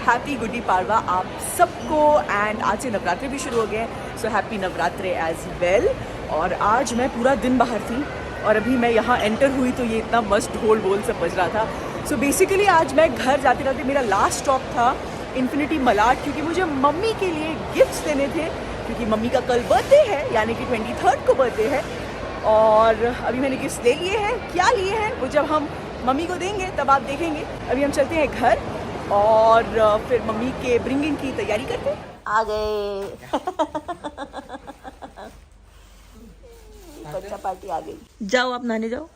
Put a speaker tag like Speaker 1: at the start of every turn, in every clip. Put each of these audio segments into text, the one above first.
Speaker 1: Happy गुडी पाड़वा आप सबको। And आज से नवरात्रे भी शुरू हो गए हैं, सो हैप्पी नवरात्रे एज वेल। और आज मैं पूरा दिन बाहर थी और अभी मैं यहाँ एंटर हुई तो ये इतना मस्त ढोल बोल सब बज रहा था। सो बेसिकली आज मैं घर जाते जाते मेरा लास्ट स्टॉप था इन्फिनिटी मलाड, क्योंकि मुझे मम्मी के लिए गिफ्ट्स देने थे, क्योंकि मम्मी का कल बर्थडे है, यानी कि 23rd को बर्थडे है। और अभी मैंने गिफ्ट्स ले लिए हैं। क्या लिए हैं वो जब हम मम्मी को देंगे तब आप देखेंगे। अभी हम चलते हैं घर और फिर मम्मी के ब्रिंगिंग की तैयारी करते हैं। आ गए बच्चा पार्टी आ गई। जाओ आप नहाने जाओ।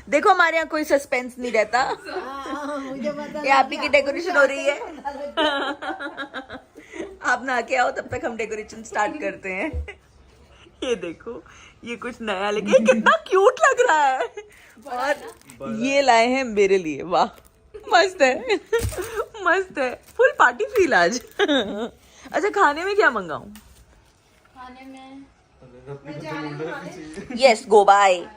Speaker 1: देखो हमारे यहाँ कोई सस्पेंस नहीं रहता। ये आप ही की डेकोरेशन हो रही है। आप नहा के आओ, तब तक हम डेकोरेशन स्टार्ट करते हैं। ये देखो, ये कुछ नया लेके कितना क्यूट लग रहा है। और ये लाए हैं मेरे लिए। वाह मस्त है, मस्त है। फुल पार्टी फील आज। अच्छा खाने में क्या मंगाऊं?
Speaker 2: खाने में
Speaker 1: Yes, go by.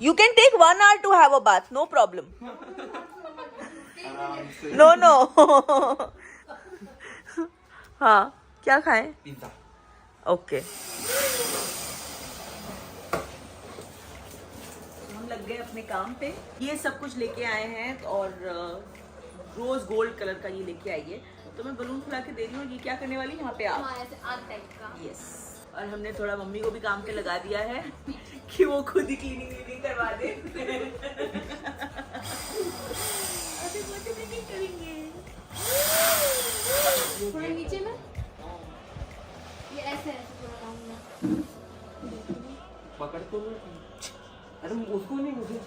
Speaker 1: You can take 1 hour to have a bath, no problem. No. हाँ, क्या खाएं? पिज़्ज़ा। ओके। हम लग गए अपने काम पे। ये सब कुछ लेके आए हैं और रोज गोल्ड कलर का ये लेके आई है, तो मैं बलून फुला के दे रही हूँ। ये क्या करने वाली यहाँ पे आप?
Speaker 2: आग टाइप का।
Speaker 1: यस। और हमने थोड़ा मम्मी को भी काम पे लगा दिया है कि वो खुद ही क्लीनिंग करवा दे। करेंगे
Speaker 2: थोड़ा नीचे में ये ऐसे थोड़ा लाऊंगा।
Speaker 3: पकड़ तो अरे उसको नहीं, मुझे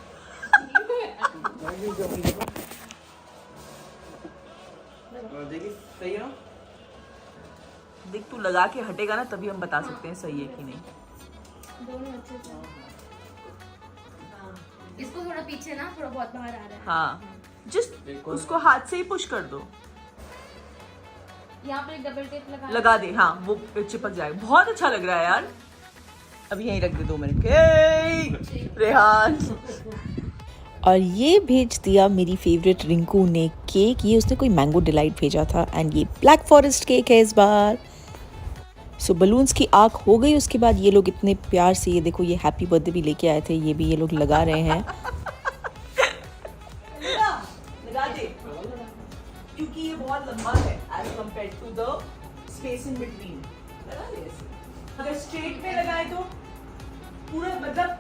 Speaker 3: देखिए सही है ना।
Speaker 1: देख तू लगा के हटेगा ना तभी हम बता सकते हैं सही है कि नहीं।
Speaker 2: दोनों अच्छे से। इसको थोड़ा पीछे ना, थोड़ा बहुत बाहर आ रहा है।
Speaker 1: हाँ, जस्ट उसको हाथ से ही पुश कर दो।
Speaker 2: यहाँ पर एक डबल टेप
Speaker 1: लगा दे। हाँ, वो चिपक जाएगा। बहुत अच्छा लग रहा है यार। अभी यहीं रख दे 2 मिनट के। रेहान और ये भेज दिया मेरी फेवरेट रिंकू ने केक। ये उसने कोई मैंगो डिलाइट भेजा था एंड ये ब्लैक फॉरेस्ट केक है इस बार। सो बलून्स की आँख हो गई। उसके बाद ये लोग इतने प्यार से, ये देखो, ये हैप्पी बर्थडे भी लेके आए थे, ये भी ये लोग लगा रहे हैं। लगा दे, क्योंकि ये बहुत लंबा है as compared to the space in between. लगा दे ऐसे। अगर स्ट्रेट पे लगाए तो पूरा, मतलब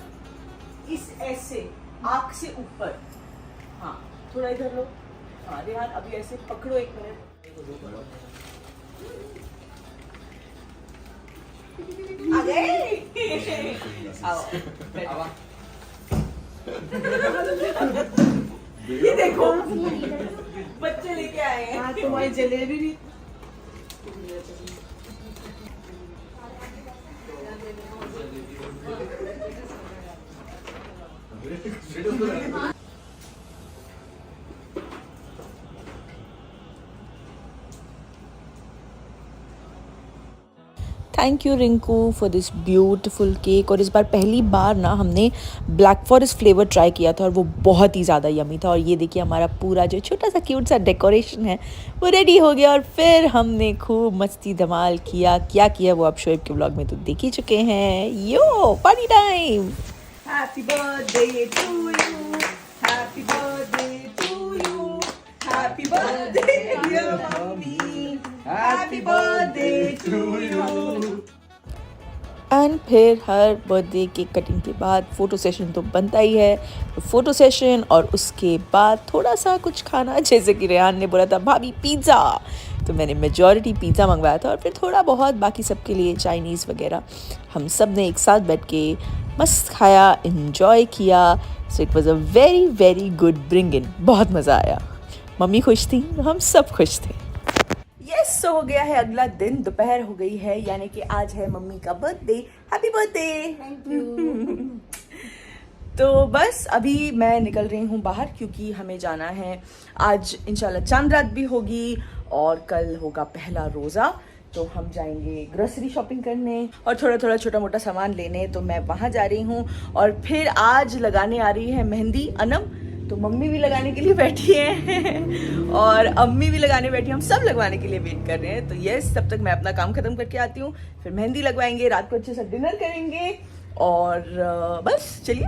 Speaker 1: इस ऐसे आँख से ऊपर। हाँ, थोड़ा इधर लो। हाँ रेहान, अभी ऐसे पकड़ो 1 मिनट। आ गए। आओ, बैठो। ये देखो बच्चे लेके आए हैं। तुम्हारी जलेबी भी। Thank you Rinku for this beautiful cake. और इस बार पहली बार ना हमने ब्लैक फॉरेस्ट फ्लेवर ट्राई किया था और वो बहुत ही ज़्यादा यमी था। और ये देखिए हमारा पूरा जो छोटा सा क्यूट सा डेकोरेशन है वो रेडी हो गया। और फिर हमने खूब मस्ती धमाल किया। क्या किया वो आप शोएब के ब्लॉग में तो देख ही चुके हैं। Yo party time. Happy birthday to you, happy birthday to you, happy birthday dear mummy, happy birthday to you. And फिर हर बर्थडे केक कटिंग के बाद फ़ोटो सेशन तो बनता ही है। फ़ोटो सेशन और उसके बाद थोड़ा सा कुछ खाना, जैसे कि रेहान ने बोला था भाभी पिज़्ज़ा, तो मैंने मेजॉरिटी पिज़्ज़ा मंगवाया था। और फिर थोड़ा बहुत बाकी सबके लिए चाइनीज़ वगैरह हम सब ने एक साथ बैठ के मस्त खाया, इन्जॉय किया। So it was a very very good bring in. बहुत मज़ा आया। मम्मी खुश थी, हम सब खुश थे। यस, सो हो गया है अगला दिन, दोपहर हो गई है, यानी कि आज है मम्मी का birthday. Happy birthday.
Speaker 2: Thank you.
Speaker 1: तो बस अभी मैं निकल रही हूँ बाहर, क्योंकि हमें जाना है आज इंशाल्लाह चांद रात भी होगी और कल होगा पहला रोज़ा। तो हम जाएंगे ग्रोसरी शॉपिंग करने और थोड़ा थोड़ा छोटा मोटा सामान लेने। तो मैं वहाँ जा रही हूँ। और फिर आज लगाने आ रही है मेहंदी अनम, तो मम्मी भी लगाने के लिए बैठी है और अम्मी भी लगाने बैठी है, हम सब लगवाने के लिए वेट कर रहे हैं। तो यस, तब तक मैं अपना काम खत्म करके आती हूँ, फिर मेहंदी लगवाएंगे, रात को अच्छे से डिनर करेंगे और बस चलिए।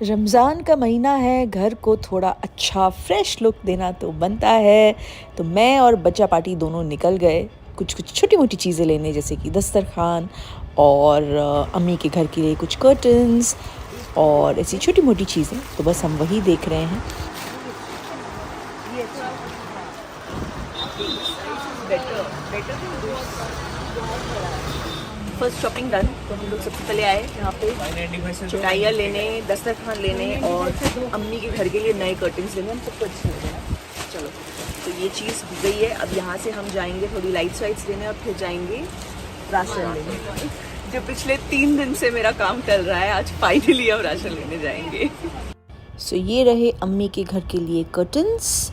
Speaker 1: रमज़ान का महीना है, घर को थोड़ा अच्छा फ्रेश लुक देना तो बनता है। तो मैं और बच्चा पार्टी दोनों निकल गए कुछ छोटी मोटी चीज़ें लेने, जैसे कि दस्तरखान और अम्मी के घर के लिए कुछ कर्टन्स और ऐसी छोटी मोटी चीज़ें। तो बस हम वही देख रहे हैं। First shopping done. तो हम लोग सबसे पहले आए यहाँ पे चटाइयाँ लेने, दस्तरखान लेने और अम्मी के घर के लिए नए कर्टन्स लेने। हम सबको अच्छे लगे ना। चलो, तो ये चीज़ हो गई है। अब यहाँ से हम जाएंगे थोड़ी लाइट्स वाइट्स लेने और फिर जाएंगे राशन लेने। जो पिछले 3 दिन से मेरा काम चल रहा है, आज फाइनली हम राशन लेने जाएंगे। सो ये रहे अम्मी के घर के लिए कर्टन्स,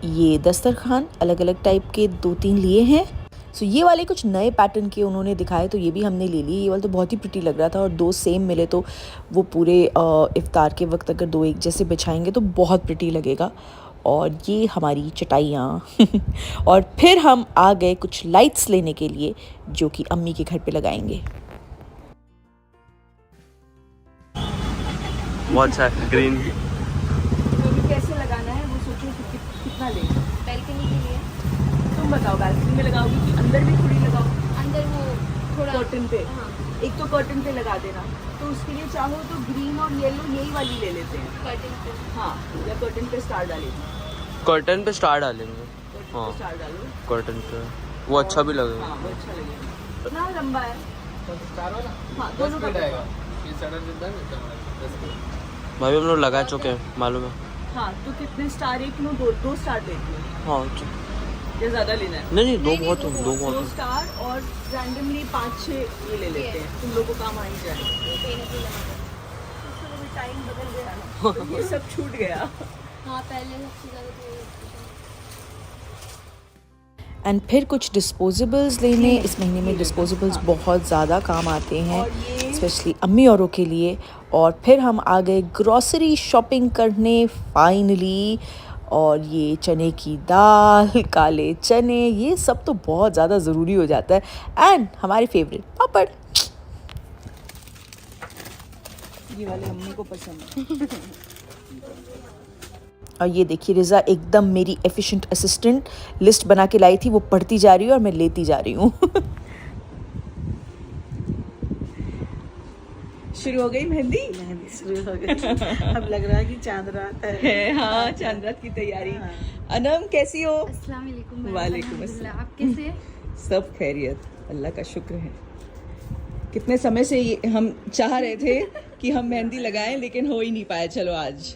Speaker 1: ये दस्तरखान अलग अलग टाइप के 2-3 लिए हैं। सो ये वाले कुछ नए पैटर्न के उन्होंने दिखाए, तो ये भी हमने ले लिए। ये वाला तो बहुत ही प्रिटी लग रहा था और 2 सेम मिले तो वो पूरे इफ्तार के वक्त अगर 2 एक जैसे बिछाएंगे तो बहुत प्रिटी लगेगा। और ये हमारी चटाइयाँ और फिर हम आ गए कुछ लाइट्स लेने के लिए जो कि अम्मी के घर पे लगाएंगे।
Speaker 3: बहुत अच्छा ग्रीन।
Speaker 1: कैसे लगाना है वो सोचो, कितना ले।
Speaker 2: बैल्कनी के लिए
Speaker 1: तुम बताओ, बैल्कनी में लगाओगी कि अंदर भी थोड़ी लगाओ?
Speaker 2: अंदर वो थोड़ा
Speaker 1: कर्टन पे।
Speaker 2: हाँ,
Speaker 1: एक तो कर्टन पे लगा देना, तो उसके लिए चाहो तो ग्रीन और येलो यही वाली ले लेते हैं।
Speaker 2: कर्टन पे।
Speaker 1: हाँ, या कर्टन पे स्टार डालेंगे।
Speaker 3: कर्टन पे स्टार डालेंगे।
Speaker 1: कर्टन
Speaker 3: हाँ।
Speaker 1: पे स्टार डालो।
Speaker 3: कर्टन पे वो अच्छा भी लगेगा।
Speaker 1: हाँ, वो अच्छा लगेगा। कितना लंबा है? हाँ, दोनों का
Speaker 3: भाई हम लोग लगा चुके हैं, मालूम है।
Speaker 1: हाँ, तो कितने स्टार? एक लो, 2 स्टार लेती हूँ
Speaker 3: हाँ
Speaker 1: या ज़्यादा लेना है?
Speaker 3: नहीं, 2 बहुत है, 2 बहुत
Speaker 1: 2
Speaker 3: है।
Speaker 1: स्टार और रैंडमली 5-6 ये ले लेते हैं, तुम लोगों को काम आ ही जाए। टाइम बदल गया ना, तो ये सब छूट गया।
Speaker 2: हाँ, पहले सबसे ज़्यादा तो
Speaker 1: एंड फिर कुछ डिस्पोजेबल्स लेने। इस महीने में डिस्पोजेबल्स बहुत ज़्यादा काम आते हैं, स्पेशली अम्मी औरों के लिए। और फिर हम आ गए ग्रॉसरी शॉपिंग करने फाइनली। और ये चने की दाल, काले चने, ये सब तो बहुत ज़्यादा ज़रूरी हो जाता है। एंड हमारे फेवरेट पापड़, ये वाले अम्मी को पसंद है। और ये देखिए रिज़ा एकदम मेरी एफिशिएंट असिस्टेंट, लिस्ट बना के लाई थी, वो पढ़ती जा रही है और मैं लेती जा रही हूँ। शुरू हो गई मेहंदी?
Speaker 4: शुरू हो गई। अब लग रहा है कि चांद रात है।
Speaker 1: हाँ, चांद रात की तैयारी। अनम कैसी हो?
Speaker 2: अस्सलाम वालेकुम।
Speaker 1: वालेकुम
Speaker 2: अल्हम्दुलिल्लाह। आप कैसे?
Speaker 1: सब खैरियत, अल्लाह का शुक्र है। कितने समय से हम चाह रहे थे कि हम मेहंदी लगाएं, लेकिन हो ही नहीं पाया। चलो आज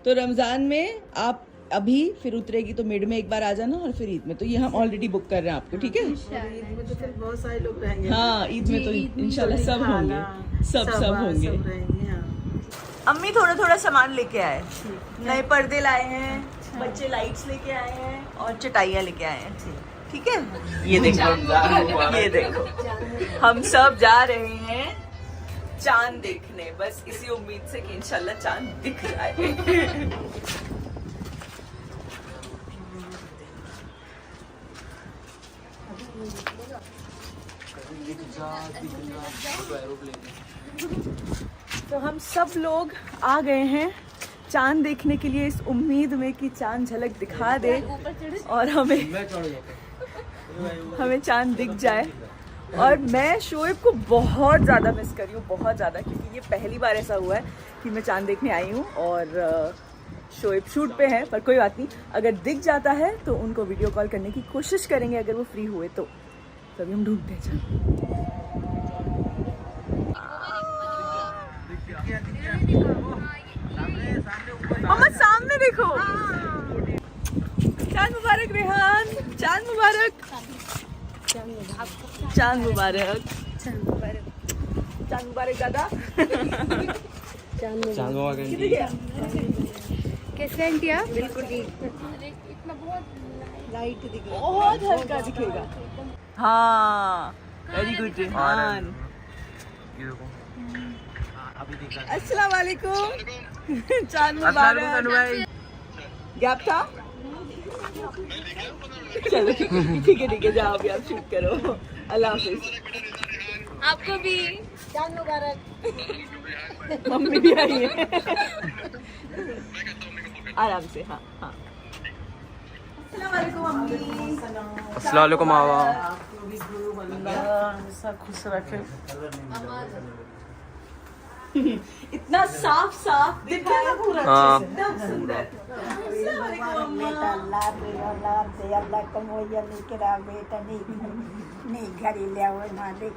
Speaker 1: तो रमज़ान में आप अभी फिर उतरेगी तो मिड में एक बार आ जाना और फिर ईद में। तो ये हम ऑलरेडी बुक कर रहे हैं आपको, ठीक है?
Speaker 4: ईद में तो फिर बहुत सारे लोग रहेंगे।
Speaker 1: हाँ, ईद में तो इंशाल्लाह सब होंगे, सब होंगे।
Speaker 4: रहेंगे, हाँ।
Speaker 1: अम्मी थोड़ा थोड़ा सामान लेके आए, नए पर्दे लाए हैं, बच्चे लाइट्स लेके आए हैं और चटाइयाँ लेके आए हैं, ठीक है? ये देखो, ये देखो, हम सब जा रहे हैं चांद देखने, बस इसी उम्मीद से कि इंशाल्लाह चांद दिख जाए। तो हम सब लोग आ गए हैं चांद देखने के लिए, इस उम्मीद में कि चांद झलक दिखा दे और हमें चांद दिख जाए। और मैं शोएब को बहुत ज़्यादा मिस कर रही हूँ, बहुत ज़्यादा, क्योंकि ये पहली बार ऐसा हुआ है कि मैं चांद देखने आई हूँ और शोएब शूट पे है। पर कोई बात नहीं, अगर दिख जाता है तो उनको वीडियो कॉल करने की कोशिश करेंगे अगर वो फ्री हुए तो। तभी हम ढूंढते हैं चांद। मम्मा सामने देखो, चांद मुबारक रेहान, चांद मुबारक, चांद मुबारक, चांद मुबारक दादा।
Speaker 3: चांद मुबारक।
Speaker 1: किधर गया?
Speaker 2: कैसे आंटी आप?
Speaker 1: बिल्कुल ठीक,
Speaker 2: इतना बहुत
Speaker 4: लाइट दिख रही है।
Speaker 1: बहुत हल्का दिखेगा। हाँ, वेरी गुड रेहान। अस्सलाम वालेकुम, चांद मुबारक। गैप था? चलो ठीक है जाओ अभी आप शूट करो। अल्लाह हाफिज।
Speaker 2: आपको भी
Speaker 4: चांद मुबारक।
Speaker 1: मम्मी भी आई है। आराम से। हाँ हाँ। अस्सलाम वालेकुम मम्मी।
Speaker 3: अस्सलाम वालेकुम मावा।
Speaker 4: आपको भी गुरु अल्लाह हमेशा खुश रखे।
Speaker 1: इतना साफ साफ दिखाया पूरा
Speaker 3: हाँ।
Speaker 1: एकदम सुंदर। अस्सलाम वालेकुम अम्मा।
Speaker 5: अल्लाह को मोया लेकर आ बेटा नहीं घड़ी ले आओ मालिक।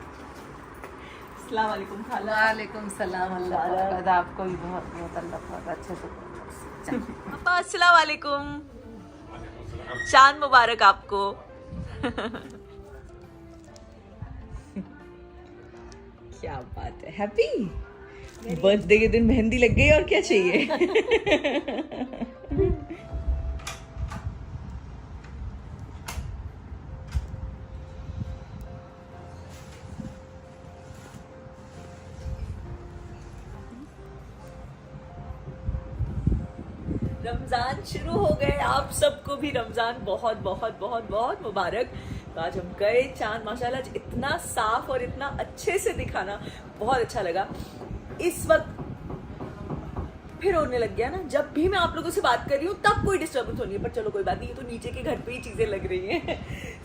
Speaker 1: अस्सलाम वालेकुम खाला।
Speaker 4: वालेकुम सलाम। अल्लाह बरकत आपको भी बहुत बहुत अल्लाह बहुत अच्छे से।
Speaker 1: पापा अस्सलाम वालेकुम। चांद मुबारक आपको। क्या बात है। हैप्पी बर्थडे के दिन मेहंदी लग गई और क्या चाहिए। रमज़ान शुरू हो गए। आप सबको भी रमज़ान बहुत बहुत बहुत बहुत मुबारक। तो आज हम गए चांद माशाल्लाह आज इतना साफ और इतना अच्छे से दिखाना बहुत अच्छा लगा। इस वक्त फिर होने लग गया ना, जब भी मैं आप लोगों से बात कर रही हूँ तब कोई डिस्टर्बेंस होनी है, पर चलो कोई बात नहीं, ये तो नीचे के घर पे ही चीज़ें लग रही हैं।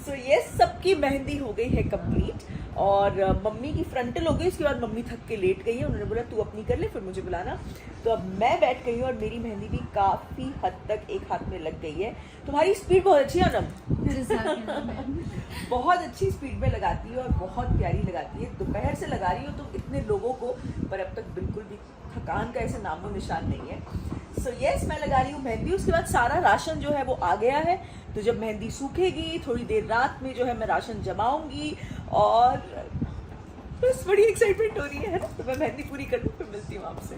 Speaker 1: सो ये सबकी मेहंदी हो गई है कंप्लीट और मम्मी की फ्रंटल हो गई। उसके बाद मम्मी थक के लेट गई है, उन्होंने बोला तू अपनी कर ले फिर मुझे बुलाना। तो अब मैं बैठ गई हूँ और मेरी मेहंदी भी काफ़ी हद तक एक हाथ में लग गई है। तुम्हारी स्पीड बहुत अच्छी है अनम। बहुत अच्छी स्पीड में लगाती है और बहुत प्यारी लगाती है। दोपहर से लगा रही हो तुम इतने लोगों को, पर अब तक बिल्कुल भी थकान का ऐसे नामो निशान नहीं है। सो यस मैं लगा रही हूँ मेहंदी। उसके बाद सारा राशन जो है वो आ गया है, तो जब मेहंदी सूखेगी थोड़ी देर रात में जो है मैं राशन जमाऊंगी और बस बड़ी एक्साइटमेंट हो रही है ना। तो मैं मेहंदी पूरी कर लूँ फिर मिलती हूँ आपसे।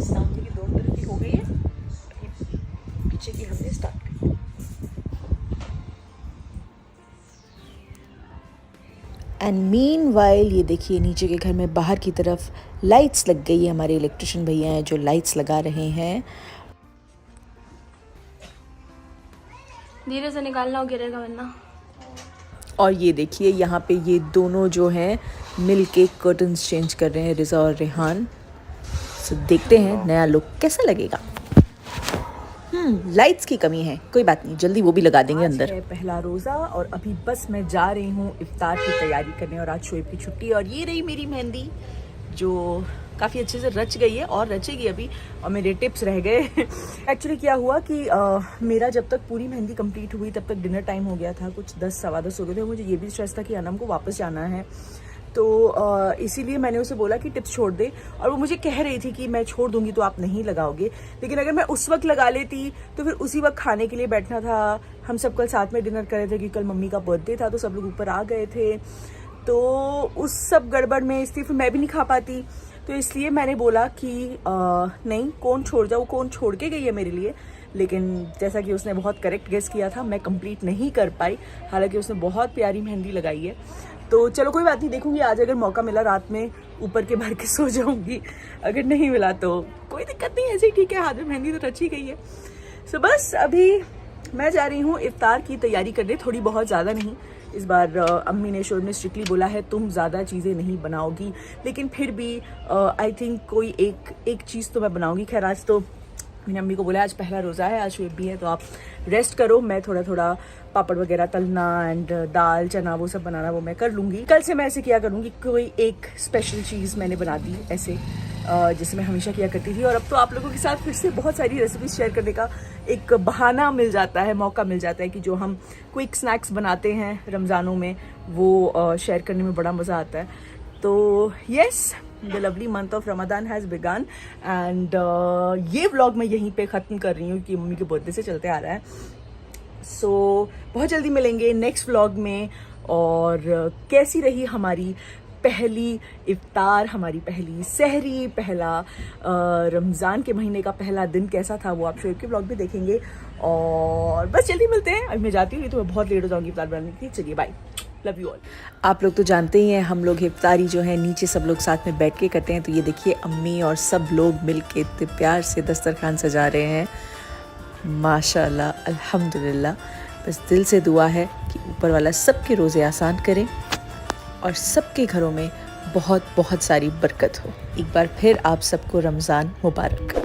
Speaker 1: सामने की दोनों तरफ की हो गई है, पीछे की हमने स्टार्ट की। एंड मीनवाइल ये देखिए नीचे के घर में बाहर की तरफ लाइट्स लग गई है। हमारे इलेक्ट्रिशियन भैया हैं जो लाइट्स लगा रहे हैं।
Speaker 2: धीरे से निकालना हो, गिरेगा वरना।
Speaker 1: और ये देखिए यहाँ पे ये दोनों जो हैं मिल के कर्टन्स चेंज कर रहे हैं, रिज़ा और रेहान। सो देखते हैं नया लुक कैसा लगेगा। लाइट्स की कमी है, कोई बात नहीं, जल्दी वो भी लगा देंगे अंदर। है पहला रोज़ा और अभी बस मैं जा रही हूँ इफ्तार की तैयारी करने। और आज शोएब की छुट्टी और ये रही मेरी मेहंदी जो काफ़ी अच्छे से रच गई है और रचेगी अभी, और मेरे टिप्स रह गए। एक्चुअली क्या हुआ कि मेरा जब तक पूरी मेहंदी कंप्लीट हुई तब तक डिनर टाइम हो गया था, कुछ 10 सवा 10 हो गए थे। मुझे ये भी स्ट्रेस था कि अनम को वापस जाना है, तो इसीलिए मैंने उसे बोला कि टिप्स छोड़ दे। और वो मुझे कह रही थी कि मैं छोड़ दूंगी तो आप नहीं लगाओगे, लेकिन अगर मैं उस वक्त लगा लेती तो फिर उसी वक्त खाने के लिए बैठना था। हम सब कल साथ में डिनर कर रहे थे कि कल मम्मी का बर्थडे था, तो सब लोग ऊपर आ गए थे, तो उस सब गड़बड़ में इसलिए फिर मैं भी नहीं खा पाती। तो इसलिए मैंने बोला कि नहीं, कौन छोड़ जाओ, कौन छोड़ के गई है मेरे लिए। लेकिन जैसा कि उसने बहुत करेक्ट गेस किया था, मैं कंप्लीट नहीं कर पाई, हालांकि उसने बहुत प्यारी मेहंदी लगाई है। तो चलो कोई बात नहीं, देखूंगी आज अगर मौका मिला रात में ऊपर के भर के सो जाऊंगी, अगर नहीं मिला तो कोई दिक्कत नहीं, ऐसे ही ठीक है, हाथ में मेहंदी तो रची गई है। सो बस अभी मैं जा रही हूँ इफ्तार की तैयारी करने, थोड़ी बहुत, ज़्यादा नहीं। इस बार अम्मी ने शोर ने स्ट्रिक्टली बोला है तुम ज़्यादा चीज़ें नहीं बनाओगी, लेकिन फिर भी आई थिंक कोई एक चीज़ तो मैं बनाऊंगी। खैर आज तो मैंने अम्मी को बोला आज पहला रोज़ा है, आज शोएब भी है, तो आप रेस्ट करो, मैं थोड़ा थोड़ा पापड़ वगैरह तलना एंड दाल चना वो सब बनाना वो मैं कर लूँगी। कल से मैं ऐसे किया करूँगी, कोई एक स्पेशल चीज़ मैंने बना दी ऐसे, जैसे मैं हमेशा किया करती थी। और अब तो आप लोगों के साथ फिर से बहुत सारी रेसिपीज शेयर करने का एक बहाना मिल जाता है, मौका मिल जाता है कि जो हम क्विक स्नैक्स बनाते हैं रमज़ानों में वो शेयर करने में बड़ा मज़ा आता है। तो yes, the lovely month of Ramadan has begun and ये व्लॉग मैं यहीं पे ख़त्म कर रही हूँ क्योंकि मम्मी के बर्थडे से चलते आ रहा है। सो बहुत जल्दी मिलेंगे नेक्स्ट व्लॉग में। और कैसी रही हमारी पहली इफ्तार, हमारी पहली सहरी, पहला रमज़ान के महीने का पहला दिन कैसा था वो आप शोएब के व्लॉग में देखेंगे। और बस जल्दी मिलते हैं, अभी मैं जाती हूँ तो मैं बहुत लेट हो जाऊँगी इफ्तार बनाने के लिए। चलिए बाय। Love you all. आप लोग तो जानते ही हैं हम लोग इफ्तारी जो है नीचे सब लोग साथ में बैठ के करते हैं, तो ये देखिए अम्मी और सब लोग मिल के इतने प्यार से दस्तरखान सजा रहे हैं। माशाल्लाह, अल्हम्दुलिल्लाह। बस दिल से दुआ है कि ऊपर वाला सबके रोज़े आसान करे और सबके घरों में बहुत बहुत सारी बरकत हो। एक बार फिर आप सबको रमज़ान मुबारक।